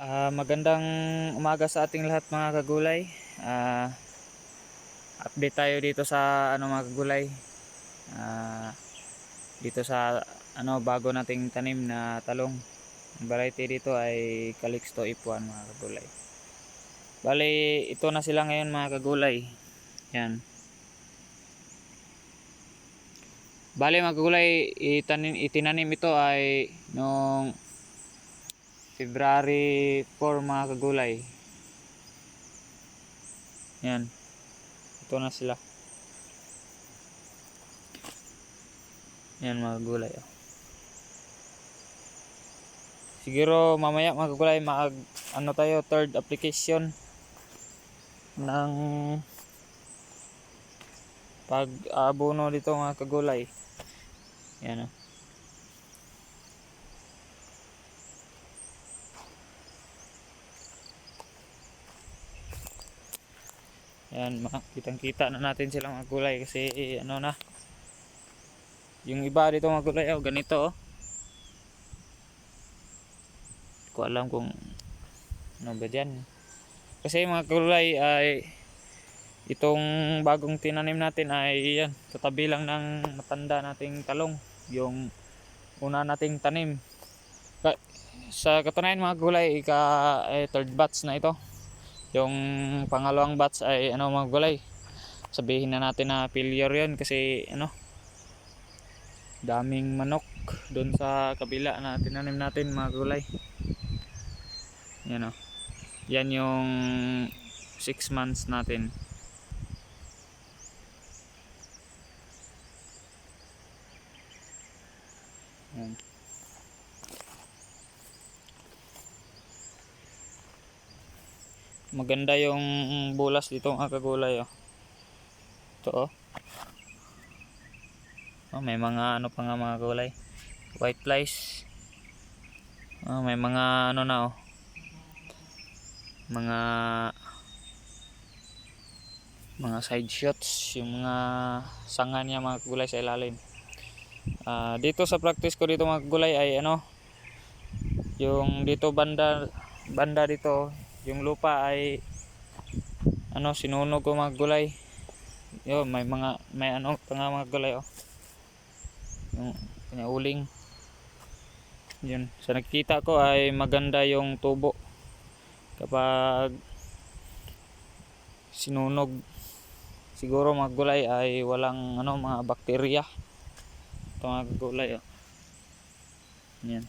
Magandang umaga sa ating lahat mga kagulay. Update tayo dito sa mga kagulay. Dito sa bago nating tanim na talong. Ang variety dito ay Calixto F1 mga kagulay. Bali, ito na sila ngayon mga kagulay. Yan. Bali mga kagulay, itinanim ito ay noong February 4 mga kagulay. Yan. Ito na sila. Yan mga gulay. Siguro mamaya mga gulay tayo third application ng pag-abono dito mga kagulay. Yan. Yan, kitang-kita na natin sila mga gulay kasi na. Yung iba dito mga gulay ganito Hindi ko alam kung ano ba dyan. Kasi mga gulay ay itong bagong tinanim natin ay yan, katabi lang ng matanda nating talong, yung una nating tanim. Sa katunayan mga gulay, third batch na ito. Yung pangalawang batch ay mga gulay, sabihin na natin na failure yun kasi daming manok doon sa kabila na tinanim natin mga gulay. Yan yan yung 6 months natin. Yan. Maganda yung bulas dito mga kagulay ito may mga pa nga mga gulay, white flies. May mga mga side shots, yung mga sanga niya mga gulay sa ilalim. Dito sa practice ko dito mga gulay ay yung dito banda dito, yung lupa ay sinunog ko mga gulay. May pa nga mga gulay yung pinauling. Yun, sa nakikita ko ay maganda yung tubo kapag sinunog. Siguro mga gulay ay walang mga bakterya ito mga gulay yan.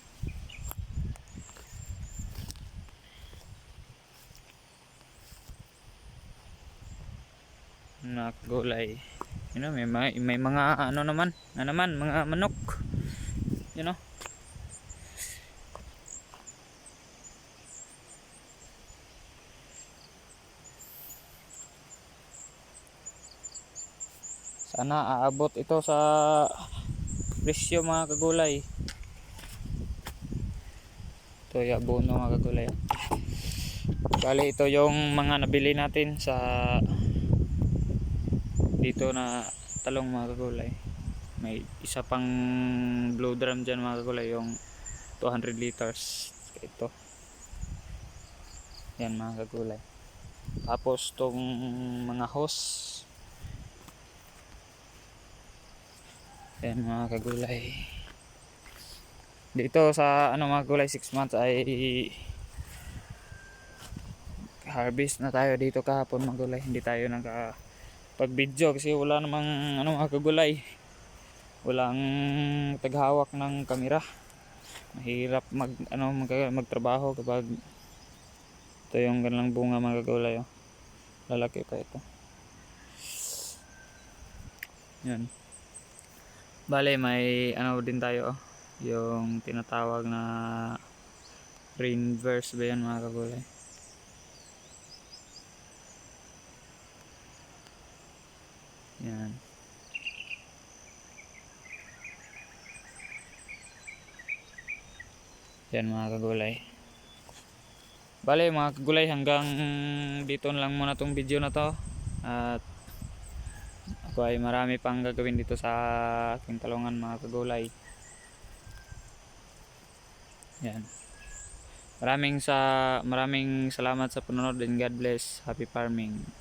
Mga gulay may mga naman mga manok sana aabot ito sa presyo mga kagulay. Ito yung abono mga kagulay. Bali ito yung mga nabili natin sa dito na talong mga kagulay. May isa pang blue drum dyan mga kagulay, yung 200 liters. Ito yan mga kagulay. Tapos tong mga hose yan mga kagulay. Dito sa mga gulay 6 months ay harvest na tayo dito kahapon mga gulay. Hindi tayo pag video kasi wala namang mga kagulay, walang taghawak ng kamera. Mahirap magtrabaho kapag ito yung ganlang bunga mga kagulay lalaki pa ito. Yan. Bale may din tayo yung tinatawag na rainverse ba yan mga kagulay. Yan. Yan mga kagulay. Bale mga kagulay, hanggang dito na lang muna tong video na to. At ako ay marami pang gagawin dito sa aking talungan mga kagulay. Yan. Maraming salamat sa panonood and God bless. Happy farming.